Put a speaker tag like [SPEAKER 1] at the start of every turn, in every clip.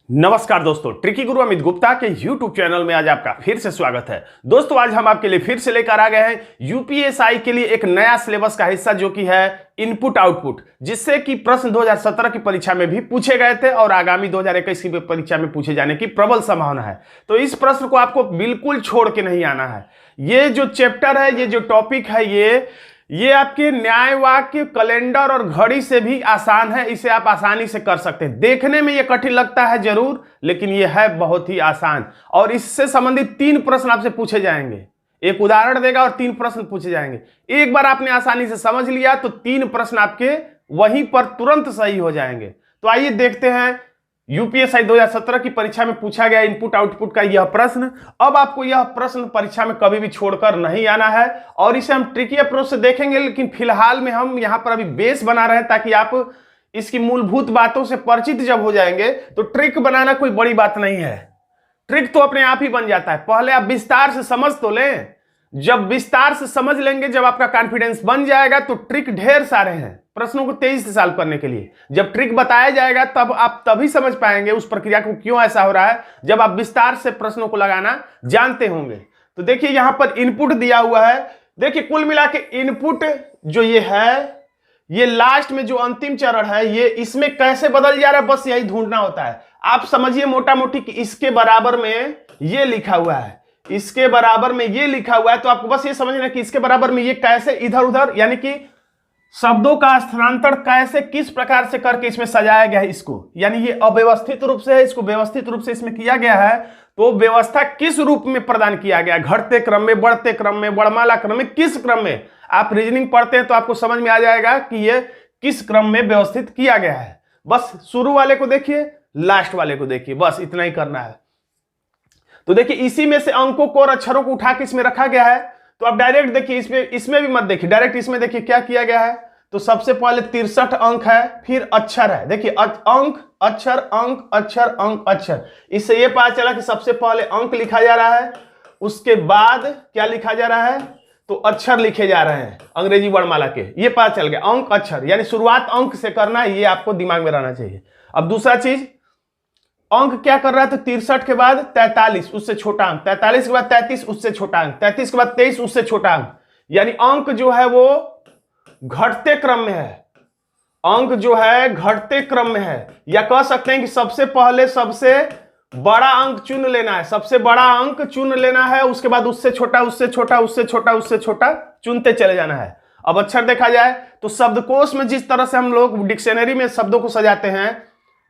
[SPEAKER 1] नमस्कार दोस्तों, ट्रिकी गुरु अमित गुप्ता के YouTube चैनल में आज आपका फिर से स्वागत है। दोस्तों आज हम आपके लिए फिर से लेकर आ गए हैं यूपीएसआई के लिए एक नया सिलेबस का हिस्सा जो कि है इनपुट आउटपुट, जिससे कि प्रश्न 2017 की परीक्षा में भी पूछे गए थे और आगामी 2021 की परीक्षा में पूछे जाने की प्रबल संभावना है। तो इस प्रश्न को आपको बिल्कुल छोड़ के नहीं आना है। ये जो चैप्टर है, ये जो टॉपिक है, ये आपके न्याय वाक्य, कैलेंडर और घड़ी से भी आसान है। इसे आप आसानी से कर सकते हैं। देखने में ये कठिन लगता है जरूर, लेकिन ये है बहुत ही आसान। और इससे संबंधित 3 प्रश्न आपसे पूछे जाएंगे। एक उदाहरण देगा और 3 प्रश्न पूछे जाएंगे। एक बार आपने आसानी से समझ लिया तो 3 प्रश्न आपके वहीं पर तुरंत सही हो जाएंगे। तो आइए देखते हैं यूपीएसआई 2017 की परीक्षा में पूछा गया इनपुट आउटपुट का यह प्रश्न। अब आपको यह प्रश्न परीक्षा में कभी भी छोड़कर नहीं आना है और इसे हम ट्रिकी अप्रोच से देखेंगे, लेकिन फिलहाल में हम यहां पर अभी बेस बना रहे हैं ताकि आप इसकी मूलभूत बातों से परिचित जब हो जाएंगे तो ट्रिक बनाना कोई बड़ी बात नहीं है। ट्रिक तो अपने आप ही बन जाता है। पहले आप विस्तार से समझ तो लें। जब विस्तार से समझ लेंगे, जब आपका कॉन्फिडेंस बन जाएगा तो ट्रिक ढेर सारे हैं प्रश्नों को तेजी से सॉल्व करने के लिए। जब ट्रिक बताया जाएगा तब आप तभी समझ पाएंगे उस प्रक्रिया को क्यों ऐसा हो रहा है, जब आप विस्तार से प्रश्नों को लगाना जानते होंगे। तो देखिए यहां पर इनपुट दिया हुआ है। देखिए कुल मिला के इनपुट जो ये है, ये लास्ट में जो अंतिम चरण है, ये इसमें कैसे बदल जा रहा है, बस यही ढूंढना होता है। आप समझिए मोटा मोटी कि इसके बराबर में ये लिखा हुआ है, इसके बराबर में ये लिखा हुआ है। तो आपको बस ये समझना कि इसके बराबर में ये कैसे इधर उधर, यानी कि शब्दों का स्थानांतरण कैसे, किस प्रकार से करके इसमें सजाया गया है इसको, यानी ये अव्यवस्थित रूप से है, इसको व्यवस्थित रूप से इसमें किया गया है। तो व्यवस्था किस रूप में प्रदान किया गया, घटते क्रम में, बढ़ते क्रम में, वर्णमाला क्रम में, किस क्रम में। आप रीजनिंग पढ़ते हैं तो आपको समझ में आ जाएगा कि ये किस क्रम में व्यवस्थित किया गया है। बस शुरू वाले को देखिए, लास्ट वाले को देखिए, बस इतना ही करना है। तो देखिए इसी में से अंकों को और अक्षरों को उठा के इसमें रखा गया है। तो आप डायरेक्ट देखिए, इसमें भी मत देखिए, डायरेक्ट इसमें देखिए क्या किया गया है। तो सबसे पहले 63 अंक है, फिर अक्षर है। देखिए अंक, अक्षर, अंक, अक्षर, अंक, अक्षर। इससे यह पता चला कि सबसे पहले अंक लिखा जा रहा है, उसके बाद क्या लिखा जा रहा है, तो अक्षर लिखे जा रहे हैं अंग्रेजी वर्णमाला के। ये पता चल गया, अंक अक्षर, यानी शुरुआत अंक से करना है, ये आपको दिमाग में रहना चाहिए। अब दूसरा चीज, अंक क्या कर रहा है, तो 63 के बाद 43 उससे छोटा अंक, 43 के बाद 33 उससे छोटा अंक, 33 के बाद 23 उससे छोटा अंक, यानी अंक जो है वो घटते क्रम में है। अंक जो है घटते क्रम में है, या कह सकते हैं कि सबसे पहले सबसे बड़ा अंक चुन लेना है, सबसे बड़ा अंक चुन लेना है, उसके बाद उससे छोटा, उससे छोटा, उससे छोटा, उससे छोटा चुनते चले जाना है। अब अक्षर देखा जाए तो शब्दकोश में जिस तरह से हम लोग डिक्शनरी में शब्दों को सजाते हैं,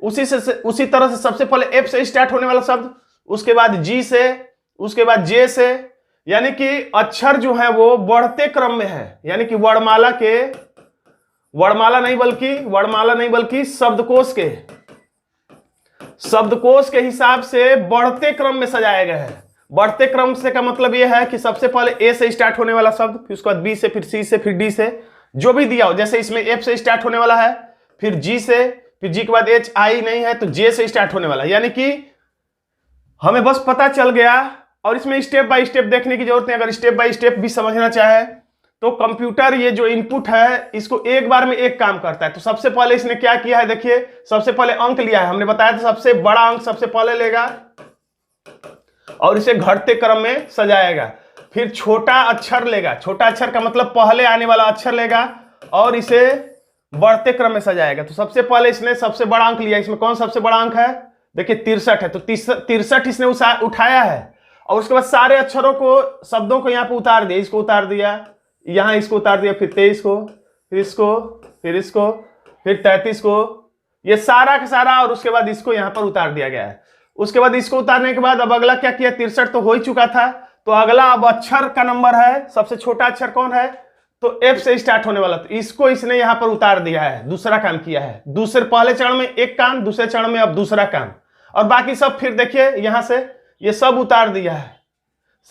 [SPEAKER 1] उसी तरह से सबसे पहले एफ से स्टार्ट होने वाला शब्द, उसके बाद जी से, उसके बाद जे से, यानी कि अक्षर जो है वो बढ़ते क्रम में है। यानी कि वर्णमाला नहीं बल्कि शब्दकोश के हिसाब से बढ़ते क्रम में सजाया गया है। बढ़ते क्रम से का मतलब यह है कि सबसे पहले ए से स्टार्ट होने वाला शब्द, फिर उसके बाद बी से, फिर सी से, फिर डी से, जो भी दिया हो। जैसे इसमें एफ से स्टार्ट होने वाला है, फिर जी से, फिर जी के बाद एच, आई नहीं है तो जे से स्टार्ट होने वाला। यानी कि हमें बस पता चल गया, और इसमें स्टेप बाय स्टेप देखने की जरूरत नहीं। अगर स्टेप बाय स्टेप भी समझना चाहे तो कंप्यूटर ये जो इनपुट है इसको एक बार में एक काम करता है। तो सबसे पहले इसने क्या किया है, देखिए सबसे पहले अंक लिया है, हमने बताया था सबसे बड़ा अंक सबसे पहले लेगा और इसे घटते क्रम में सजाएगा। फिर छोटा अक्षर लेगा, छोटा अक्षर का मतलब पहले आने वाला अक्षर लेगा और इसे बढ़ते क्रम में सजाएगा। तो सबसे पहले इसने सबसे बड़ा अंक लिया। इसमें कौन सबसे बड़ा अंक है, देखिए 63 है, तो 63 इसने उठाया है और उसके बाद सारे अक्षरों को, शब्दों को यहाँ पे उतार दिया। इसको उतार दिया, यहाँ इसको उतार दिया, फिर 23 को, फिर इसको, फिर इसको, फिर 33 को, ये सारा का सारा, और उसके बाद इसको यहाँ पर उतार दिया गया है। उसके बाद इसको उतारने के बाद अब अगला क्या किया, 63 तो हो ही चुका था, तो अगला अब अक्षर का नंबर है। सबसे छोटा अक्षर कौन है, तो एफ से स्टार्ट होने वाला, तो इसको इसने यहां पर उतार दिया है, दूसरा काम किया है। पहले चरण में एक काम, दूसरे चरण में अब दूसरा काम, और बाकी सब फिर देखिए यहां से ये सब उतार दिया है,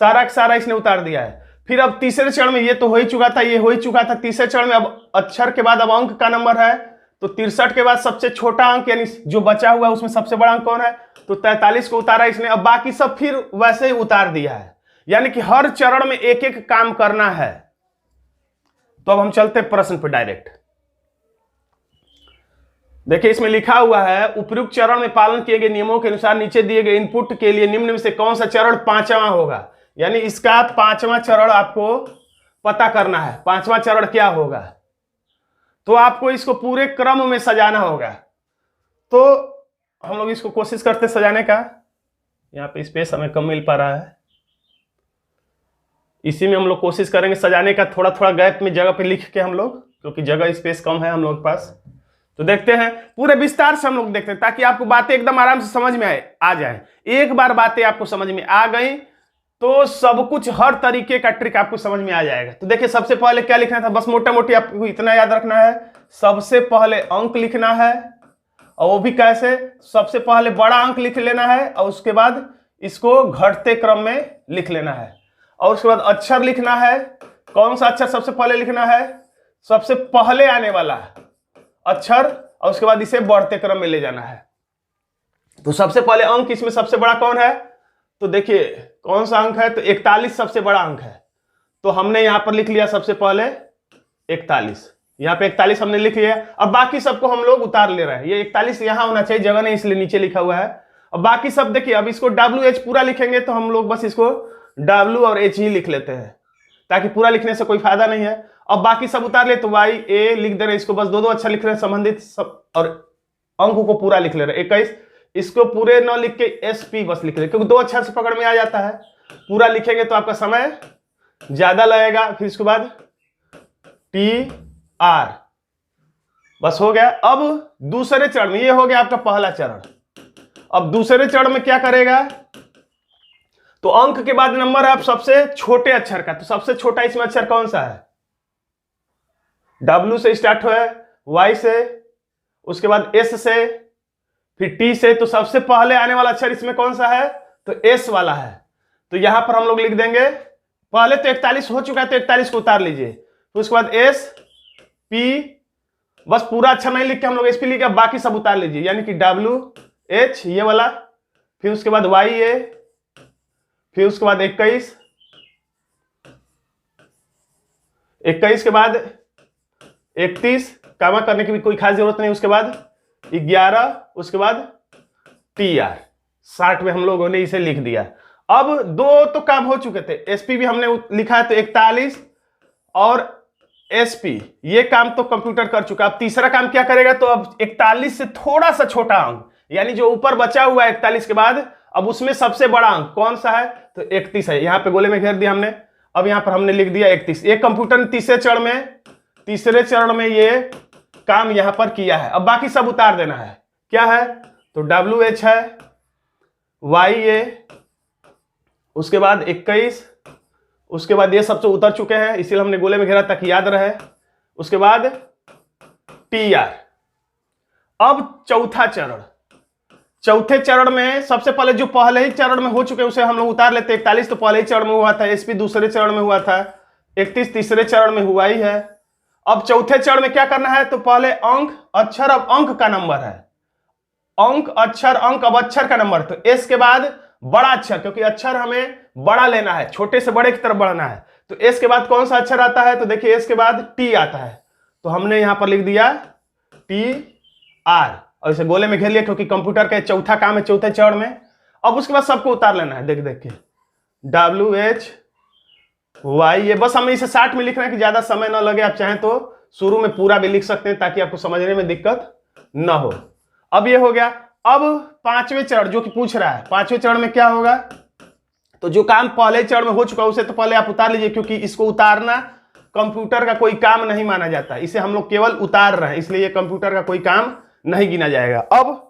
[SPEAKER 1] सारा का सारा इसने उतार दिया है। फिर अब तीसरे चरण में, ये तो हो ही चुका था, ये हो ही चुका था। तीसरे चरण में अब अक्षर के बाद अब अंक का नंबर है, तो 63 के बाद सबसे छोटा अंक यानी जो बचा हुआ है उसमें सबसे बड़ा अंक कौन है, तो 43 को उतारा इसने। अब बाकी सब फिर वैसे ही उतार दिया है, यानी कि हर चरण में एक एक काम करना है। तो अब हम चलते प्रश्न पर डायरेक्ट। देखिए इसमें लिखा हुआ है उपयुक्त चरण में पालन किए गए नियमों के अनुसार नीचे दिए गए इनपुट के लिए निम्न में से कौन सा चरण पांचवा होगा। यानी इसका पांचवा चरण आपको पता करना है। पांचवा चरण क्या होगा, तो आपको इसको पूरे क्रम में सजाना होगा। तो हम लोग इसको कोशिश करते सजाने का। यहाँ पे स्पेस हमें कम मिल पा रहा है, इसी में हम लोग कोशिश करेंगे सजाने का। थोड़ा थोड़ा गैप में जगह पे लिख के हम लोग, क्योंकि जगह स्पेस कम है हम लोग के पास। तो देखते हैं पूरे विस्तार से हम लोग देखते हैं, ताकि आपको बातें एकदम आराम से समझ में आ जाए। एक बार बातें आपको समझ में आ गई तो सब कुछ, हर तरीके का ट्रिक आपको समझ में आ जाएगा। तो देखिए सबसे पहले क्या लिखना था, बस मोटा मोटी आपको इतना याद रखना है। सबसे पहले अंक लिखना है, और वो भी कैसे, सबसे पहले बड़ा अंक लिख लेना है और उसके बाद इसको घटते क्रम में लिख लेना है। और उसके बाद अक्षर लिखना है। कौन सा अक्षर सबसे पहले लिखना है, सबसे पहले आने वाला अक्षर, और उसके बाद इसे बढ़ते क्रम में ले जाना है। तो सबसे पहले अंक इसमें सबसे बड़ा कौन है, तो देखिए कौन सा अंक है, तो 41 सबसे बड़ा अंक है। तो हमने यहां पर लिख लिया सबसे पहले 41, यहां पे 41 हमने लिख लिया। अब बाकी सबको हम लोग उतार ले रहे हैं। ये 41 यहां होना चाहिए, जगह नहीं इसलिए नीचे लिखा हुआ है। अब बाकी सब देखिए, अब इसको WH पूरा लिखेंगे तो हम लोग बस इसको W और H ही लिख लेते हैं, ताकि पूरा लिखने से कोई फायदा नहीं है। अब बाकी सब उतार ले तो YA लिख दे रहे हैं, इसको बस दो दो अक्षर लिख रहे हैं संबंधित सब, और अंक को पूरा लिख ले रहे हैं 21। इसको पूरे न लिख के SP बस लिख रहे हैं, क्योंकि दो अक्षर से पकड़ में आ जाता है। पूरा लिखेंगे तो आपका समय ज्यादा लगेगा। फिर इसके बाद TR, बस हो गया। अब दूसरे चरण में, ये हो गया आपका पहला चरण। अब दूसरे चरण में क्या करेगा, तो अंक के बाद नंबर है आप सबसे छोटे अक्षर का। तो सबसे छोटा इसमें अक्षर कौन सा है, W से स्टार्ट हुआ है, Y से, उसके बाद S से, फिर T से। तो सबसे पहले आने वाला अक्षर इसमें कौन सा है, तो S वाला है। तो यहां पर हम लोग लिख देंगे, पहले तो 41 हो चुका है तो 41 को उतार लीजिए। तो उसके बाद SP, बस पूरा अक्षर नहीं लिख के हम लोग SP लिख के बाकी सब उतार लीजिए, यानी कि WH ये वाला, फिर उसके बाद YA, फिर उसके बाद 21 के बाद 31, कामा करने की भी कोई खास जरूरत नहीं। उसके बाद 11, उसके बाद TR 60 में हम लोगों ने इसे लिख दिया। अब दो तो काम हो चुके थे, SP भी हमने लिखा है तो 41 और SP, ये काम तो कंप्यूटर कर चुका। अब तीसरा काम क्या करेगा, तो अब 41 से थोड़ा सा छोटा अंक, यानी जो ऊपर बचा हुआ है 41 के बाद, अब उसमें सबसे बड़ा अंक कौन सा है, तो 31 है। यहां पे गोले में घेर दिया हमने। अब यहां पर हमने लिख दिया 31। एक कंप्यूटर ने तीसरे चरण में ये काम यहां पर किया है। अब बाकी सब उतार देना है। क्या है, तो WH है, YA, उसके बाद 21, उसके बाद ये सब तो उतर चुके हैं, इसीलिए हमने गोले में घेरा ताकि याद रहे। उसके बाद TR। अब चौथे चरण में सबसे पहले जो पहले ही चरण में हो चुके उसे हम लोग उतार लेते। 41 तो पहले ही चरण में हुआ था, SP दूसरे चरण में हुआ था, 31 तीसरे चरण में हुआ ही है। अब चौथे चरण में क्या करना है, तो पहले अंक अक्षर, अब अंक का नंबर है, अंक अक्षर अंक, अब अक्षर का नंबर। तो S के बाद बड़ा अक्षर, क्योंकि अक्षर हमें बड़ा लेना है, छोटे से बड़े की तरफ बढ़ना है। तो S के बाद कौन सा अक्षर आता है, तो देखिए S के बाद T आता है। तो हमने यहां पर लिख दिया TR और इसे गोले में घेर लिया, क्योंकि कंप्यूटर का चौथा काम है चौथे चरण में। अब उसके बाद सबको उतार लेना है, देख के WH Y, ये बस हमें इसे 60 में लिखना है कि ज्यादा समय ना लगे। आप चाहें तो शुरू में पूरा भी लिख सकते हैं ताकि आपको समझने में दिक्कत ना हो। अब ये हो गया। अब पांचवें चरण जो कि पूछ रहा है, पांचवें चरण में क्या होगा, तो जो काम पहले चरण में हो चुका उसे तो पहले आप उतार लीजिए, क्योंकि इसको उतारना कंप्यूटर का कोई काम नहीं माना जाता, इसे हम लोग केवल उतार रहे हैं, इसलिए ये कंप्यूटर का कोई काम नहीं गिना जाएगा। अब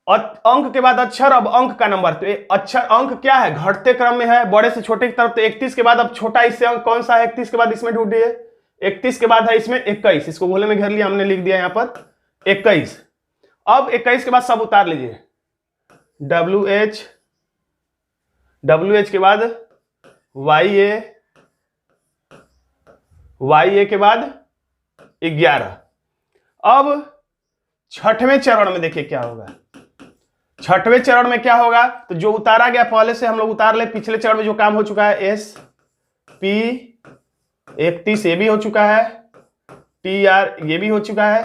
[SPEAKER 1] अंक के बाद अक्षर, अब अंक का नंबर। तो अक्षर अंक क्या है, घटते क्रम में है, बड़े से छोटे की तरफ। तो 31 के बाद अब छोटा इससे अंक कौन सा है, 31 के बाद इसमें ढूंढिए। 31 के बाद है इसमें 21, इसको गोले में घेर लिया हमने, लिख दिया यहां पर 21। अब 21 के बाद सब उतार लीजिए, WH के बाद YA के बाद 11। अब छठवें चरण में देखिए क्या होगा। छठवें चरण में क्या होगा, तो जो उतारा गया पहले से हम लोग उतार ले। पिछले चरण में जो काम हो चुका है SP 31 ये भी हो चुका है, TR ये भी हो चुका है,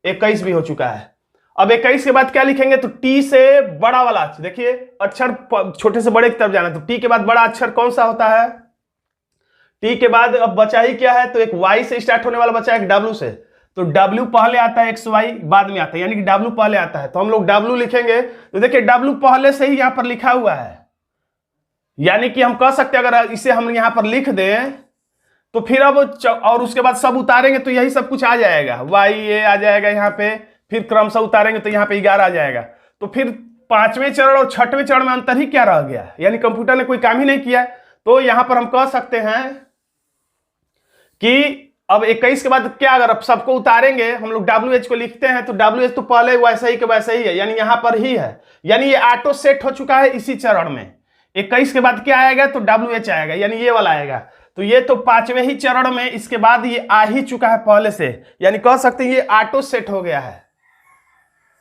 [SPEAKER 1] 21 भी हो चुका है। अब 21 के बाद क्या लिखेंगे, तो टी से बड़ा वाला देखिए अक्षर छोटे से बड़े की तरफ जाना है, तो टी के बाद बड़ा अक्षर कौन सा होता है, टी के बाद अब बचा ही क्या है, तो एक वाई से स्टार्ट होने वाला बचा है, एक डब्ल्यू से, तो डब्ल्यू पहले आता है, एक्स वाई बाद में आता है, यानी कि डब्ल्यू पहले आता है, तो हम लोग डब्ल्यू लिखेंगे। तो देखिए डब्ल्यू पहले से ही यहां पर लिखा हुआ है, यानी कि हम कह सकते हैं अगर इसे हम यहां पर लिख दें तो फिर अब और उसके बाद सब उतारेंगे तो यही सब कुछ आ जाएगा, वाई ए आ जाएगा यहाँ पे, फिर क्रमशः उतारेंगे तो यहाँ पे 11 आ जाएगा। तो फिर पांचवें चरण और छठवें चरण में अंतर ही क्या रह गया, यानी कंप्यूटर ने कोई काम ही नहीं किया। तो यहां पर हम कह सकते हैं कि अब 21 के बाद क्या, अगर अब सबको उतारेंगे हम लोग WH को लिखते हैं तो WH तो पहले वैसा ही के वैसा ही है, यानी यहां पर ही है, यानी ये ऑटो सेट हो चुका है इसी चरण में। 21 के बाद क्या आएगा, तो WH आएगा, यानी ये वाला आएगा। तो ये तो पांचवें ही चरण में इसके बाद ये आ ही चुका है पहले से, यानी कह सकते हैं ये ऑटो सेट हो गया है,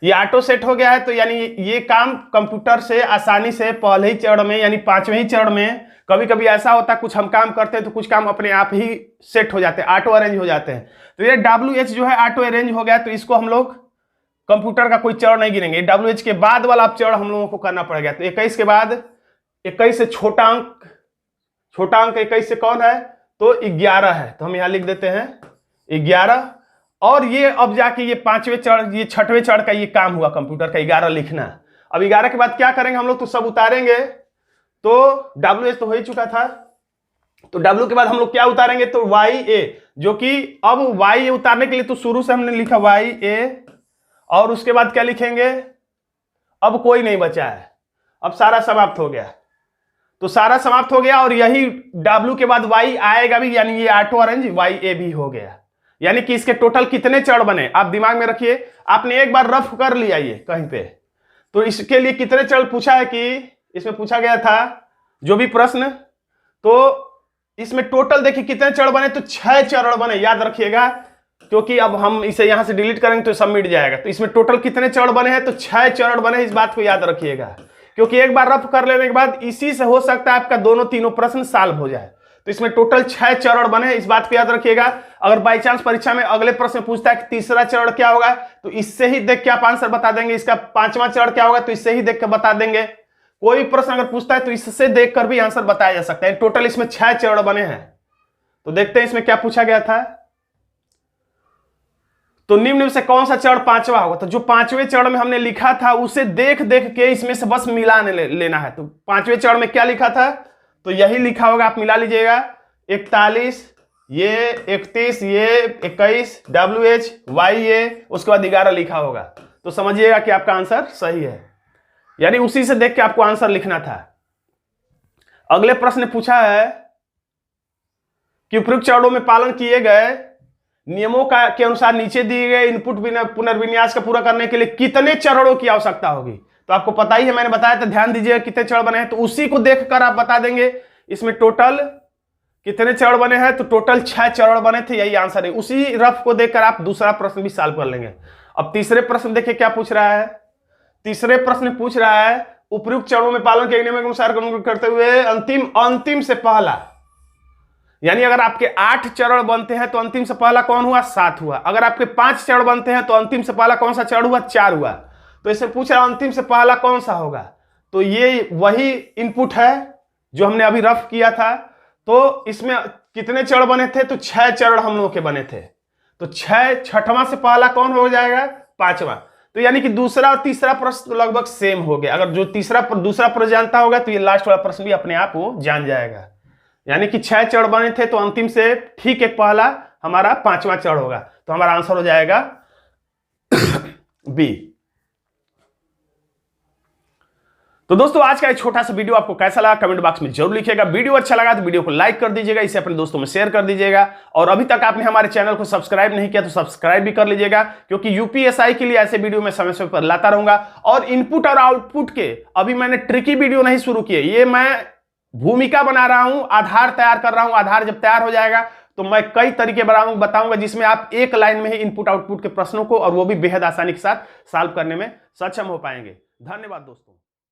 [SPEAKER 1] ये ऑटो सेट हो गया है। तो यानी ये काम कंप्यूटर से आसानी से पहले ही चरण में यानी पांचवें ही चरण में, कभी कभी ऐसा होता है कुछ हम काम करते हैं तो कुछ काम अपने आप ही सेट हो जाते हैं, ऑटो अरेंज हो जाते हैं। तो ये WH जो है ऑटो अरेंज हो गया, तो इसको हम लोग कंप्यूटर का कोई चरण नहीं गिनेंगे, WH के बाद वाला चरण हम लोगों को करना पड़ेगा। तो 21 के बाद 21 से छोटा अंक 21 से कौन है, तो 11 है, तो हम यहां लिख देते हैं 11। और ये अब जाके ये पांचवें चरण ये छठवें चरण का ये काम हुआ कंप्यूटर का 11 लिखना। अब 11 के बाद क्या करेंगे हम लोग, तो सब उतारेंगे, तो WH तो हो ही चुका था, तो W के बाद हम लोग क्या उतारेंगे, तो YA, जो कि अब YA उतारने के लिए तो शुरू से हमने लिखा YA, और उसके बाद क्या लिखेंगे, अब कोई नहीं बचा है, अब सारा समाप्त हो गया, तो सारा समाप्त हो गया। और यही W के बाद Y आएगा भी, यानी ये ऑटो अरेंज YA भी हो गया, यानी कि इसके टोटल कितने चरण बने आप दिमाग में रखिए, आपने एक बार रफ कर लिया ये कहीं पे, तो इसके लिए कितने चरण पूछा है कि इसमें पूछा गया था जो भी प्रश्न, तो इसमें टोटल देखिए कितने चरण बने, तो 6 चरण बने, याद रखिएगा, क्योंकि अब हम इसे यहां से डिलीट करेंगे तो सब मिट जाएगा। तो इसमें टोटल कितने चरण बने हैं, तो 6 चरण बने, इस बात को याद रखिएगा, क्योंकि एक बार रफ कर लेने के बाद इसी से हो सकता है आपका दोनों तीनों प्रश्न सॉल्व हो जाए। तो इसमें टोटल 6 चरण बने, इस बात को याद रखिएगा। अगर बाई चांस परीक्षा में अगले प्रश्न पूछता है कि तीसरा चरण क्या होगा, तो इससे ही देख के आप आंसर बता देंगे, इसका पांचवा चरण क्या होगा, तो इससे ही देख के बता देंगे। कोई प्रश्न अगर पूछता है तो इससे देखकर भी आंसर बताया जा सकता है। टोटल इसमें 6 चरण बने हैं, तो देखते हैं इसमें क्या पूछा गया था। तो निम्न में से कौन सा चरण पांचवा होगा, तो जो पांचवें चरण में हमने लिखा था उसे देख देख के इसमें से बस मिला लेना है। तो पांचवें चरण में क्या लिखा था, तो यही लिखा होगा, आप मिला लीजिएगा, 41 ये 31 ये 21 WH YA, उसके बाद 11 लिखा होगा, तो समझिएगा कि आपका आंसर सही है, यानी उसी से देख के आपको आंसर लिखना था। अगले प्रश्न पूछा है कि उपयुक्त चरणों में पालन किए गए नियमों का के अनुसार नीचे दिए गए इनपुट पुनर्विन्यास का पूरा करने के लिए कितने चरणों की आवश्यकता होगी। तो आपको पता ही है, मैंने बताया था, ध्यान दीजिए कितने चरण बने हैं, तो उसी को देखकर आप बता देंगे इसमें टोटल कितने चरण बने हैं, तो टोटल 6 चरण बने थे, यही आंसर है। उसी रफ को देखकर आप दूसरा प्रश्न भी सॉल्व कर लेंगे। अब तीसरे प्रश्न देखिए क्या पूछ रहा है, तीसरे प्रश्न पूछ रहा है उपयुक्त चरणों में पालन के नियम के अनुसार करते हुए अंतिम से पहला, यानी अगर आपके 8 चरण बनते हैं तो अंतिम से पहला कौन हुआ, 7 हुआ। अगर आपके 5 चरण बनते हैं तो अंतिम से पहला कौन सा चरण हुआ, 4 हुआ। तो इसे पूछ रहा अंतिम से पहला कौन सा होगा, तो ये वही इनपुट है जो हमने अभी रफ किया था। तो इसमें कितने चरण बने थे, तो 6 चरण हम लोगों के बने थे, तो 6वां से पहला कौन हो जाएगा, 5वां। तो यानी कि दूसरा और तीसरा प्रश्न लगभग सेम हो गया। अगर जो दूसरा प्रश्न जानता होगा तो ये लास्ट वाला प्रश्न भी अपने आप वो जान जाएगा। यानी कि 6 चरण बने थे, तो अंतिम से ठीक एक पहला हमारा 5वां चरण होगा, तो हमारा आंसर हो जाएगा बी। तो दोस्तों आज का एक छोटा सा वीडियो आपको कैसा लगा कमेंट बॉक्स में जरूर लिखिएगा। वीडियो अच्छा लगा तो वीडियो को लाइक कर दीजिएगा, इसे अपने दोस्तों में शेयर कर दीजिएगा, और अभी तक आपने हमारे चैनल को सब्सक्राइब नहीं किया तो सब्सक्राइब भी कर लीजिएगा, क्योंकि यूपीएसआई के लिए ऐसे वीडियो मैं समय समय पर लाता रहूंगा। और इनपुट और आउटपुट के अभी मैंने ट्रिकी वीडियो नहीं शुरू किए, ये मैं भूमिका बना रहा हूं, आधार तैयार कर रहा हूं। आधार जब तैयार हो जाएगा तो मैं कई तरीके बताऊंगा जिसमें आप एक लाइन में ही इनपुट आउटपुट के प्रश्नों को, और वो भी बेहद आसानी के साथ सॉल्व करने में सक्षम हो पाएंगे। धन्यवाद दोस्तों।